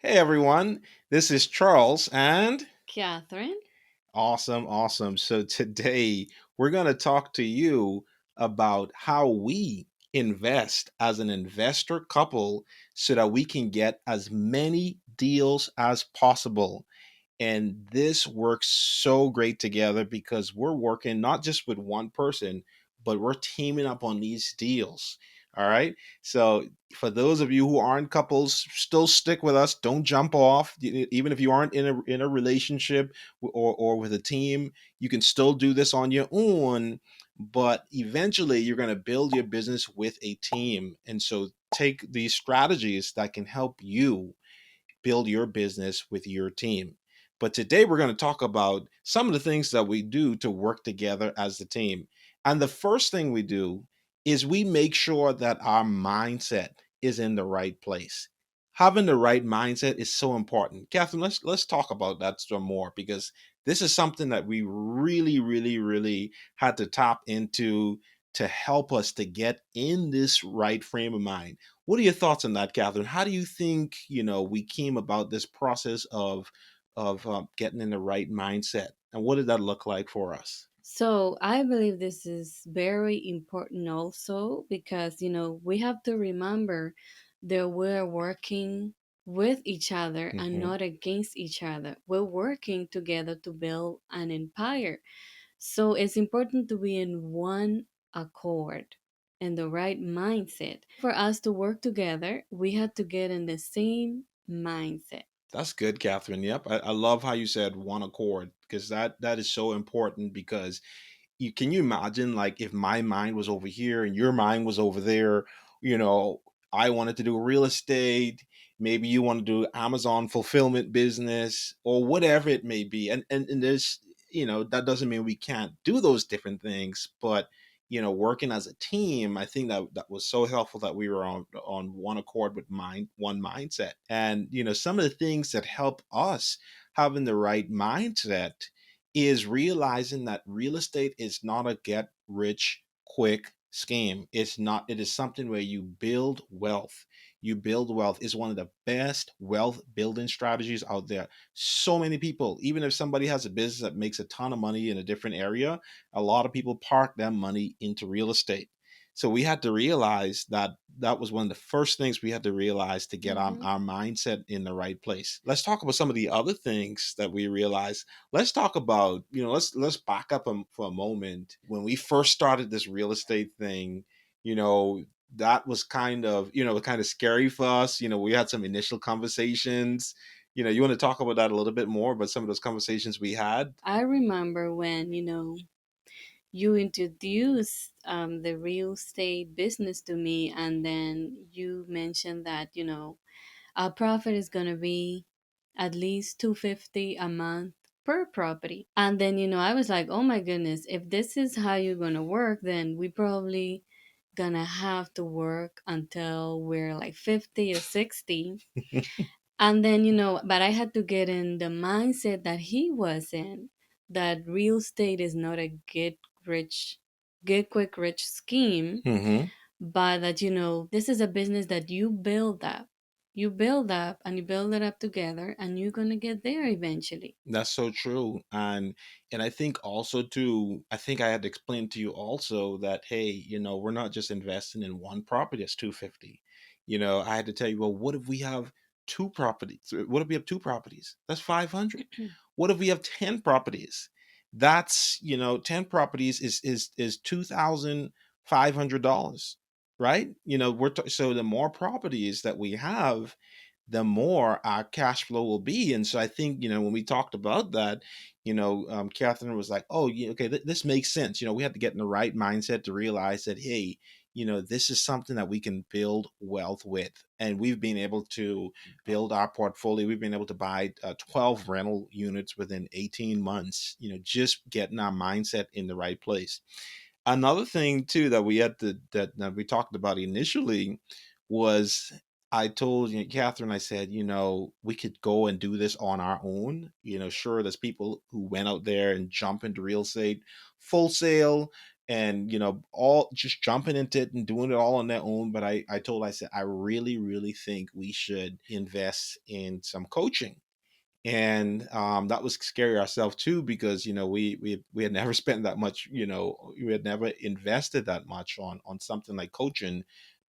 Hey everyone, this is Charles and Catherine. awesome. So today we're going to talk to you about how we invest as an investor couple so that we can get as many deals as possible. And this works so great together because we're working not just with one person, but we're teaming up on these deals. All right. So, for those of you who aren't couples, still stick with us. Don't jump off. Even if you aren't in a relationship or with a team, you can still do this on your own. But eventually, you're going to build your business with a team. And so, take these strategies that can help you build your business with your team. But today we're going to talk about some of the things that we do to work together as a team. And the first thing we do is we make sure that our mindset is in the right place. Having the right mindset is so important. Catherine, let's talk about that some more because this is something that we really had to tap into to help us to get in this right frame of mind. What are your thoughts on that, Catherine? How do you think we came about this process of getting in the right mindset, and what did that look like for us? So, I believe this is very important also because, we have to remember that we're working with each other and Hmm. not against each other. We're working together to build an empire. So, it's important to be in one accord and the right mindset. For us to work together, we have to get in the same mindset. That's good, Catherine. Yep, I love how you said one accord because that is so important because you imagine like if my mind was over here and your mind was over there, you know, I wanted to do real estate, maybe you want to do Amazon fulfillment business or whatever it may be. And there's, that doesn't mean we can't do those different things, but working as a team, I think that was so helpful that we were on one accord with one mindset. And some of the things that help us having the right mindset is realizing that real estate is not a get rich quick scheme. It's not, it is something where you build wealth. You build wealth is one of the best wealth building strategies out there. So many people, even if somebody has a business that makes a ton of money in a different area, a lot of people park that money into real estate. So we had to realize that that was one of the first things we had to realize to get our mindset in the right place. Let's talk about some of the other things that we realized. Let's talk about, let's back up for a moment. When we first started this real estate thing, you know that was kind of scary for us. We had some initial conversations. You want to talk about that a little bit more, about some of those conversations we had? I remember when, you introduced the real estate business to me, and then you mentioned that, our profit is going to be at least 250 a month per property. And then, I was like, oh my goodness, if this is how you're going to work, then we probably gonna have to work until we're like 50 or 60. And then, but I had to get in the mindset that he was in, that real estate is not a rich, get quick rich scheme, Hmm. but that, this is a business that you build up. You build up and you build it up together, and you're going to get there eventually. That's so true. And I think also too, I think I had to explain to you also that hey, we're not just investing in one property that's 250. I had to tell you, well, what if we have two properties? What if we have two properties? That's 500. What if we have 10 properties? That's, 10 properties is $2,500, right? So the more properties that we have, the more our cash flow will be. And so I think, when we talked about that, Catherine was like, oh, yeah, okay, this makes sense. We had to get in the right mindset to realize that, hey, this is something that we can build wealth with. And we've been able to build our portfolio. We've been able to buy 12 rental units within 18 months, just getting our mindset in the right place. Another thing too that we had to that we talked about initially was I told Catherine, I said, we could go and do this on our own. Sure, there's people who went out there and jump into real estate full sale. and all just jumping into it and doing it all on their own. But I said I really think we should invest in some coaching. And that was scary ourselves too, because we had never spent that much, we had never invested that much on something like coaching,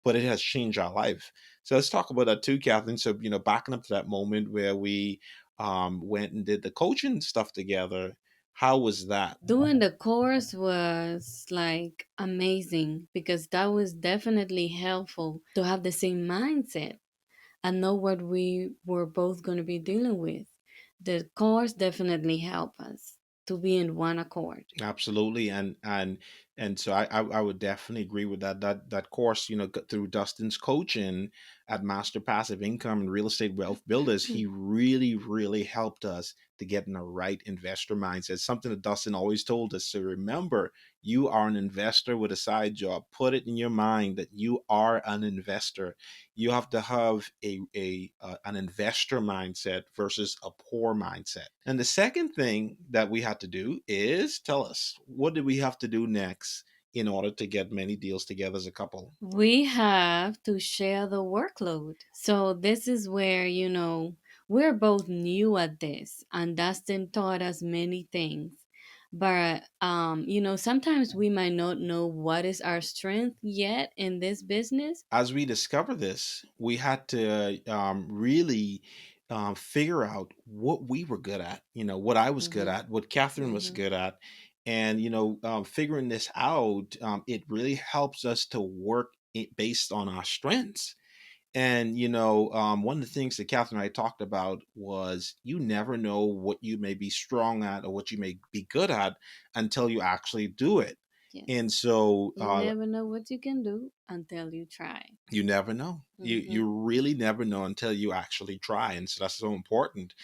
but it has changed our life. So let's talk about that too, Catherine. So backing up to that moment where we went and did the coaching stuff together, how was that? Doing the course was like amazing because that was definitely helpful to have the same mindset and know what we were both going to be dealing with. The course definitely helped us to be in one accord. Absolutely, and so I would definitely agree with that. That course, through Dustin's coaching at Master Passive Income and Real Estate Wealth Builders, he really helped us to get in the right investor mindset. Something that Dustin always told us. So remember, you are an investor with a side job. Put it in your mind that you are an investor. You have to have an investor mindset versus a poor mindset. And the second thing that we had to do is tell us, what did we have to do next in order to get many deals together as a couple? We have to share the workload. So this is where, we're both new at this and Dustin taught us many things. But sometimes we might not know what is our strength yet in this business. As we discover this, we had to really figure out what we were good at, what I was good Mhm. at, what Catherine was Mhm. good at. And, figuring this out, it really helps us to work it based on our strengths. And one of the things that Catherine and I talked about was you never know what you may be strong at or what you may be good at until you actually do it. And Yes. so You never know what you can do until you try. you never know. You Mhm. really never know until you actually try, and so that's so important.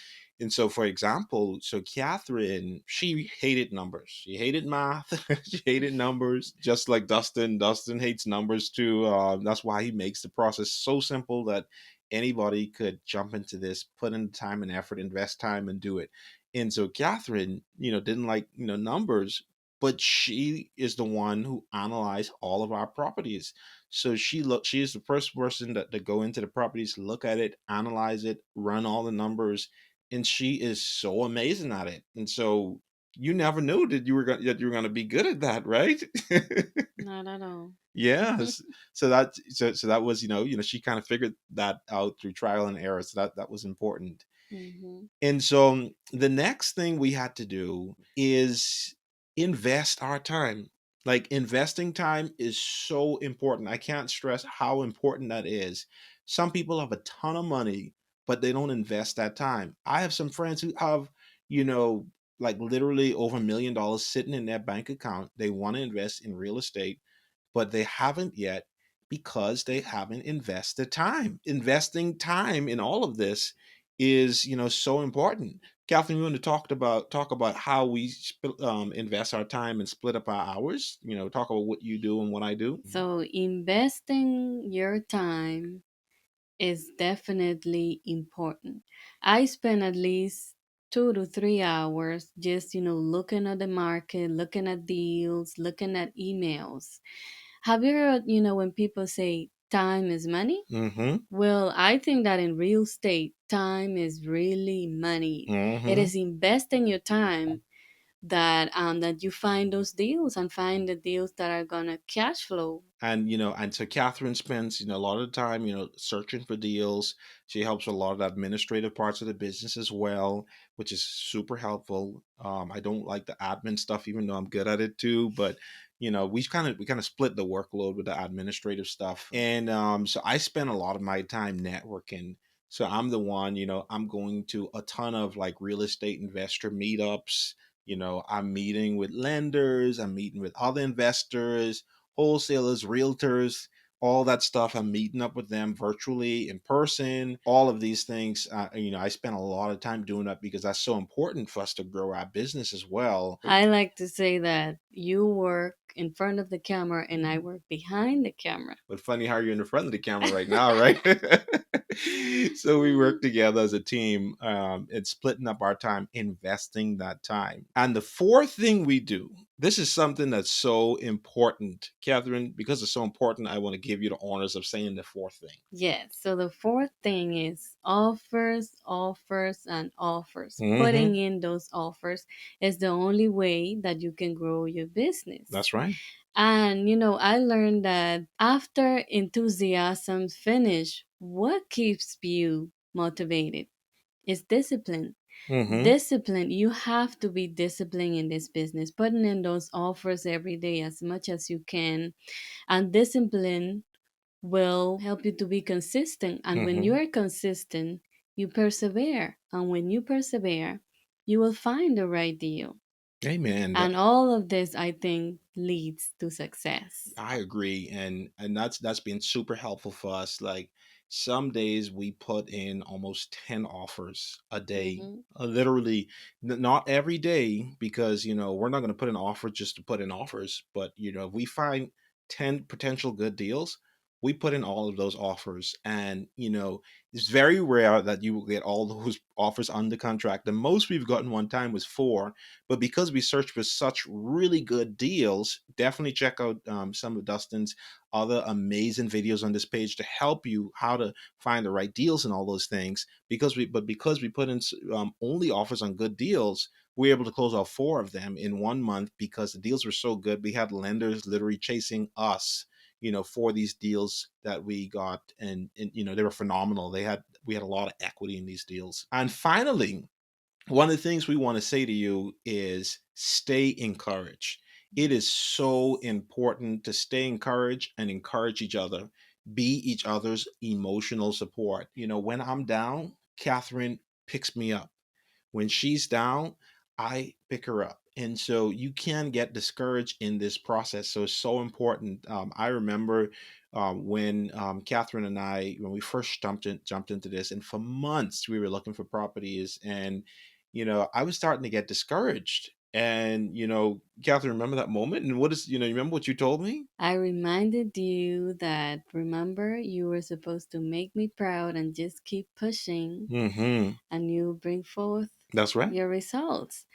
And so, for example, so Catherine, she hated numbers. She hated math. She hated numbers, just like Dustin. Dustin hates numbers too. That's why he makes the process so simple that anybody could jump into this, put in time and effort, invest time, and do it. And so Catherine, didn't like numbers, but she is the one who analyzed all of our properties. So she is the first person to go into the properties, look at it, analyze it, run all the numbers, and she is so amazing at it. And so you never knew that you were gonna be good at that, right? Not at all. Yes. So that was, she kind of figured that out through trial and error. So that was important. Mhm. And so the next thing we had to do is invest our time. Like investing time is so important. I can't stress how important that is. Some people have a ton of money, but they don't invest that time. I have some friends who have, you know, like literally over $1 million sitting in their bank account. They want to invest in real estate, but they haven't yet because they haven't invested time. Investing time in all of this is, so important. Catherine, you want to talk about how we invest our time and split up our hours? Talk about what you do and what I do. So investing your time is definitely important. I spend at least 2 to 3 hours just, looking at the market, looking at deals, looking at emails. Have you heard, when people say time is money? Mm-hmm. Well, I think that in real estate, time is really money. It Mm-hmm. is investing your time that you find those deals and find the deals that are gonna cash flow. And so Catherine spends, a lot of the time, searching for deals. She helps with a lot of the administrative parts of the business as well, which is super helpful. I don't like the admin stuff, even though I'm good at it too. But we kind of split the workload with the administrative stuff. And so I spend a lot of my time networking. So I'm the one, I'm going to a ton of like real estate investor meetups. I'm meeting with lenders, I'm meeting with other investors, wholesalers, realtors, all that stuff. I'm meeting up with them virtually, in person, all of these things. I spend a lot of time doing that because that's so important for us to grow our business as well. I like to say that you work in front of the camera and I work behind the camera. But funny how you're in the front of the camera right now, right? So we work together as a team, and splitting up our time, investing that time. And the fourth thing we do, this is something that's so important, Catherine, because it's so important. I want to give you the honors of saying the fourth thing. Yes. So the fourth thing is offers, offers, and offers. Putting Hmm. in those offers is the only way that you can grow your business. That's right. And I learned that after enthusiasm finish, what keeps you motivated is discipline. Hmm. Discipline, you have to be disciplined in this business, putting in those offers every day as much as you can. And discipline will help you to be consistent. And when you Hmm. are consistent, you persevere. And when you persevere, you will find the right deal. Amen. And all of this, I think, leads to success. I agree, and that's been super helpful for us. Like some days we put in almost 10 offers a day. Hmm. Literally, not every day, because we're not going to put in offers just to put in offers. But if we find 10 potential good deals, we put in all of those offers, and it's very rare that you will get all those offers under contract. The most we've gotten one time was four, but because we search for such really good deals, definitely check out some of Dustin's other amazing videos on this page to help you how to find the right deals and all those things. Because we put in only offers on good deals, we were able to close out four of them in 1 month because the deals were so good. We had lenders literally chasing us, for these deals that we got, and they were phenomenal. We had a lot of equity in these deals. And finally, one of the things we want to say to you is stay encouraged. It is so important to stay encouraged and encourage each other, be each other's emotional support. When I'm down, Catherine picks me up. When she's down, I pick her up. And so you can get discouraged in this process. So it's so important. I remember when Catherine and I, when we first jumped into this, and for months we were looking for properties, and I was starting to get discouraged. And Catherine, remember that moment? And you remember what you told me? I reminded you that, remember, you were supposed to make me proud and just keep pushing, Hmm. and you bring forth That's right. your results.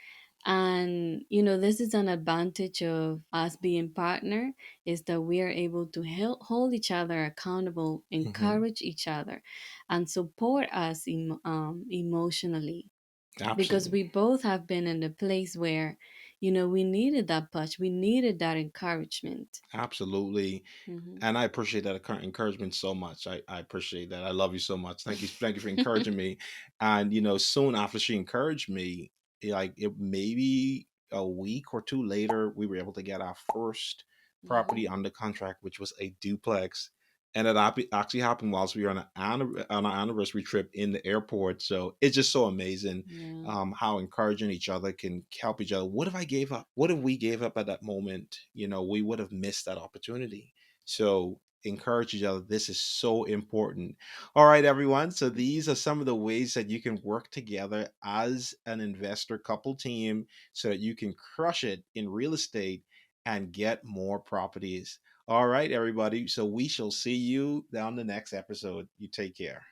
And this is an advantage of us being partner, is that we are able to hold each other accountable, Hmm. encourage each other, and support us emotionally, because Absolutely. we both have been in a place where we needed that push, we needed that encouragement. Absolutely. Hmm. And I appreciate that encouragement so much. I appreciate that. I love you so much. Thank you for encouraging me. And soon after she encouraged me, like it maybe a week or two later, we were able to get our first property Hmm. under contract, which was a duplex. And it actually happened whilst we were on our anniversary trip in the airport. So it's just so amazing, Yeah. how encouraging each other can help each other. What if I gave up? What if we gave up at that moment? We would have missed that opportunity. So encourage each other. This is so important. All right, everyone. So these are some of the ways that you can work together as an investor couple team so that you can crush it in real estate and get more properties. All right, everybody. So we shall see you down the next episode. You take care.